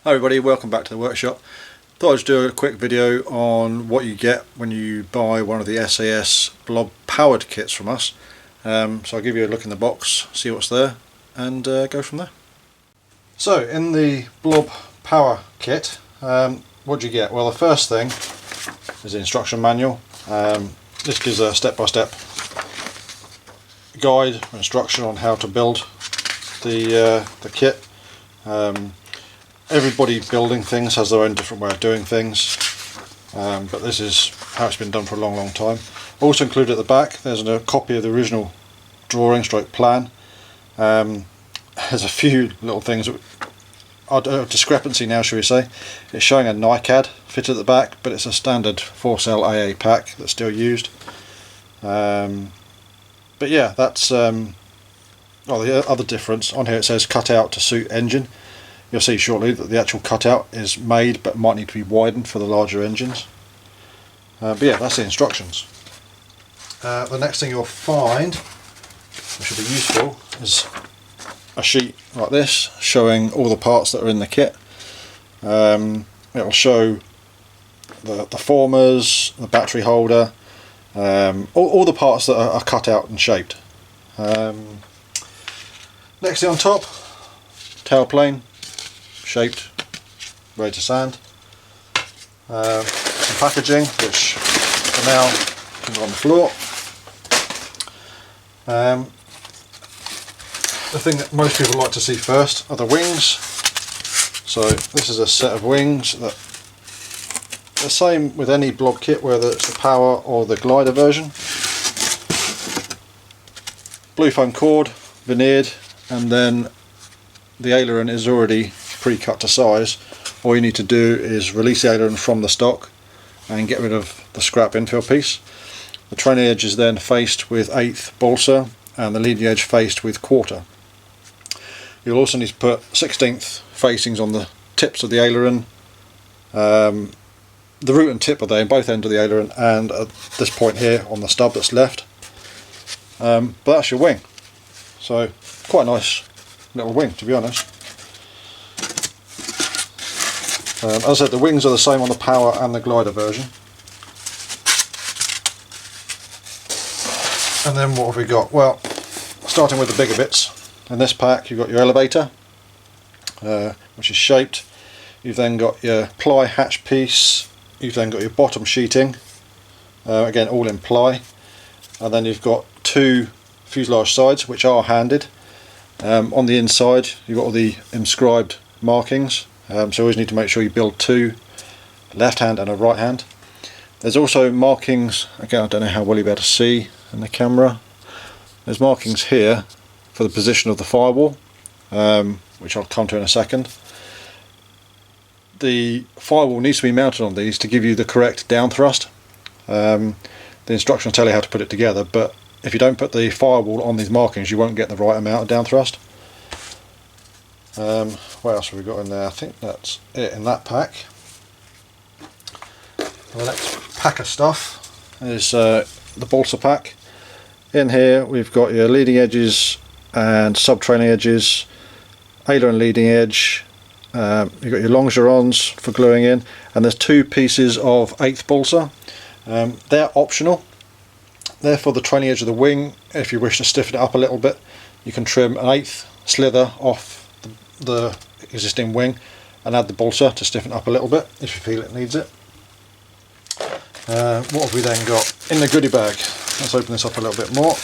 Hi everybody, welcome back to the workshop. Thought I'd just do a quick video on what you get when you buy one of the SAS Blob powered kits from us. So I'll give you a look in the box, see what's there, and go from there. So in the Blob power kit, what do you get? Well, the first thing is the instruction manual. This gives a step-by-step guide or instruction on how to build the kit. Everybody building things has their own different way of doing things, but this is how it's been done for a long time. Also included at the back there's a copy of the original drawing stroke plan. There's a few little things of discrepancy now, shall we say. It's showing a NICAD fitted at the back, but it's a standard 4-cell AA pack that's still used. But yeah, that's the other difference. On here it says cut out to suit engine. You'll see shortly that the actual cutout is made but might need to be widened for the larger engines. But yeah, that's the instructions. The next thing you'll find, which will be useful, is a sheet like this showing all the parts that are in the kit. It will show the formers, the battery holder, all the parts that are cut out and shaped. Next thing on top, tailplane, shaped, ready to sand. Some packaging, which for now can go on the floor. The thing that most people like to see first are the wings. So this is a set of wings that the same with any blob kit, whether it's the power or the glider version. Blue foam cord, veneered, and then the aileron is already pre-cut to size. All you need to do is release the aileron from the stock and get rid of the scrap infill piece. The trailing edge is then faced with 1/8 balsa and the leading edge faced with 1/4. You'll also need to put 1/16 facings on the tips of the aileron. The root and tip are there in both ends of the aileron, and at this point here on the stub that's left. But that's your wing. So quite a nice little wing, to be honest. As I said, the wings are the same on the power and the glider version. And then what have we got? Well, starting with the bigger bits. In this pack you've got your elevator, which is shaped. You've then got your ply hatch piece. You've then got your bottom sheeting, again all in ply. And then you've got 2 fuselage sides, which are handed. On the inside you've got all the inscribed markings, so you always need to make sure you build 2, left hand and a right hand. There's also markings, again I don't know how well you'll be able to see in the camera, there's markings here for the position of the firewall, which I'll come to in a second. The firewall needs to be mounted on these to give you the correct down thrust. The instructions tell you how to put it together, but if you don't put the firewall on these markings you won't get the right amount of down thrust. What else have we got in there? I think that's it in that pack. The next pack of stuff is the balsa pack. In here we've got your leading edges and sub-trailing edges, aileron leading edge, you've got your longerons for gluing in, and there's 2 pieces of 1/8 balsa. They're optional. They're for the trailing edge of the wing. If you wish to stiffen it up a little bit, you can trim an 1/8 slither off the existing wing and add the balsa to stiffen it up a little bit if you feel it needs it. What have we then got in the goodie bag? Let's open this up a little bit more.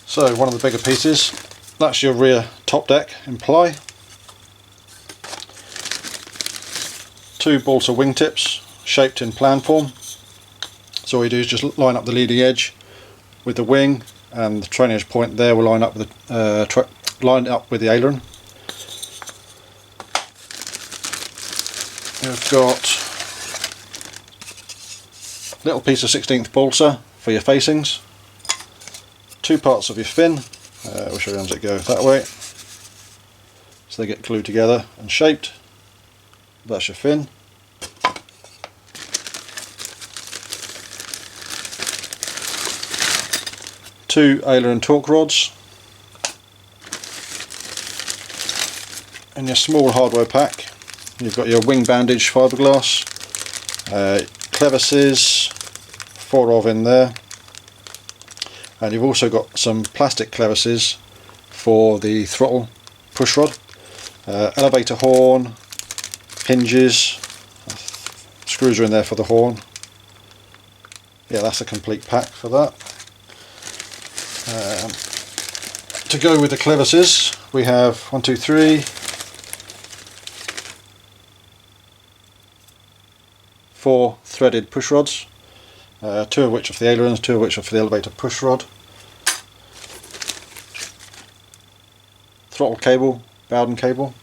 So one of the bigger pieces, that's your rear top deck in ply. 2 balsa wingtips shaped in plan form. So all you do is just line up the leading edge with the wing, and the trailing edge point there will line up with the aileron. You've got a little piece of 1/16 balsa for your facings. 2 parts of your fin, which arms it go that way, so they get glued together and shaped. That's your fin. 2 aileron torque rods. In your small hardware pack you've got your wing bandage fiberglass, clevises, 4 of in there, and you've also got some plastic clevises for the throttle push rod, elevator horn, hinges, screws are in there for the horn. Yeah, that's a complete pack for that. To go with the clevises we have 1, 2, 3, 4 threaded push rods, 2 of which are for the ailerons, 2 of which are for the elevator push rod. Throttle cable, Bowden cable.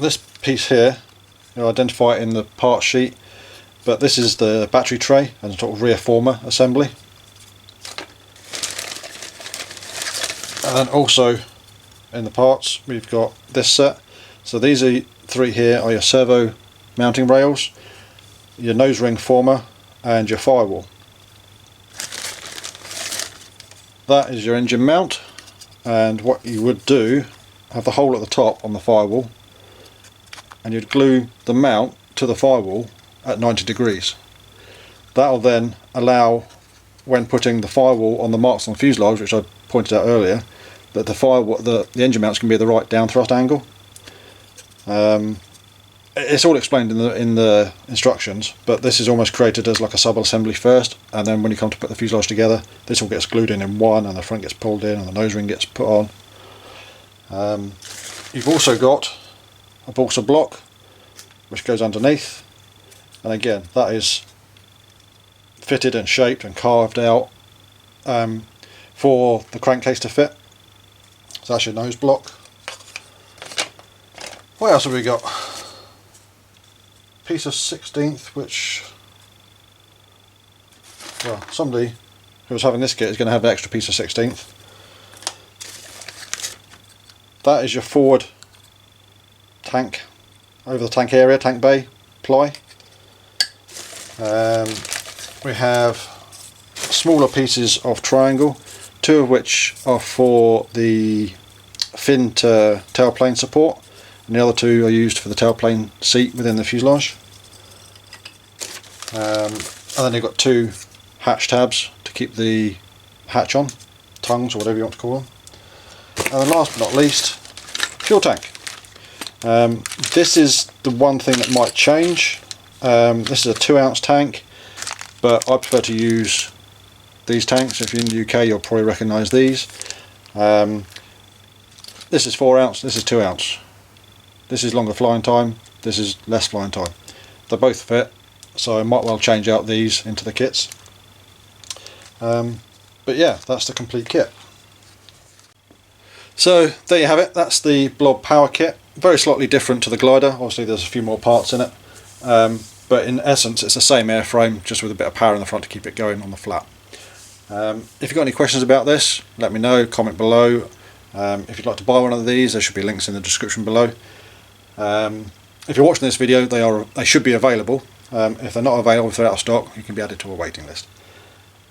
This piece here, you'll identify it in the part sheet, but this is the battery tray and sort of rear former assembly. And then also in the parts we've got this set. So these are 3 here are your servo mounting rails, your nose ring former and your firewall. That is your engine mount, and what you would do, have the hole at the top on the firewall, and you'd glue the mount to the firewall at 90 degrees. That will then allow, when putting the firewall on the marks on the fuselage, which I pointed out earlier, that the firewall, the engine mounts can be at the right down thrust angle. It's all explained in the instructions, but this is almost created as like a sub-assembly first, and then when you come to put the fuselage together, this all gets glued in one, and the front gets pulled in, and the nose ring gets put on. You've also got a balsa block which goes underneath, and again that is fitted and shaped and carved out for the crankcase to fit. So that's your nose block. What else have we got? Piece of 16th, which, well, somebody who was having this kit is going to have an extra piece of 16th. That is your forward tank, over the tank area, tank bay ply. We have smaller pieces of triangle, 2 of which are for the fin to tailplane support, and the other 2 are used for the tailplane seat within the fuselage. And then you've got 2 hatch tabs to keep the hatch on, tongues or whatever you want to call them. And then last but not least, fuel tank. This is the one thing that might change. This is a 2-ounce tank, but I prefer to use these tanks. If you're in the UK you'll probably recognise these. This is 4 ounce, this is 2 ounce. This is longer flying time, this is less flying time. They both fit, so I might well change out these into the kits. But yeah, that's the complete kit. So there you have it, that's the Blob Power Kit. Very slightly different to the glider, obviously there's a few more parts in it. But in essence it's the same airframe, just with a bit of power in the front to keep it going on the flat. If you've got any questions about this, let me know, comment below. If you'd like to buy one of these, there should be links in the description below. If you're watching this video, they should be available. If they're not available, if they're out of stock, you can be added to a waiting list.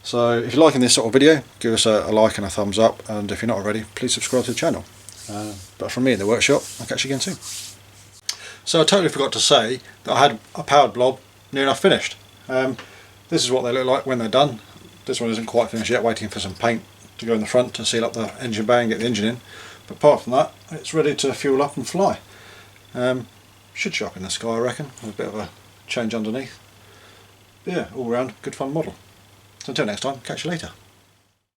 So if you're liking this sort of video, give us a like and a thumbs up, and if you're not already, please subscribe to the channel. But from me in the workshop, I'll catch you again soon. So I totally forgot to say that I had a powered blob near enough finished. This is what they look like when they're done. This one isn't quite finished yet, waiting for some paint to go in the front to seal up the engine bay and get the engine in. But apart from that, it's ready to fuel up and fly. Should show up in the sky, I reckon, with a bit of a change underneath. But yeah, all round good fun model. So until next time, catch you later.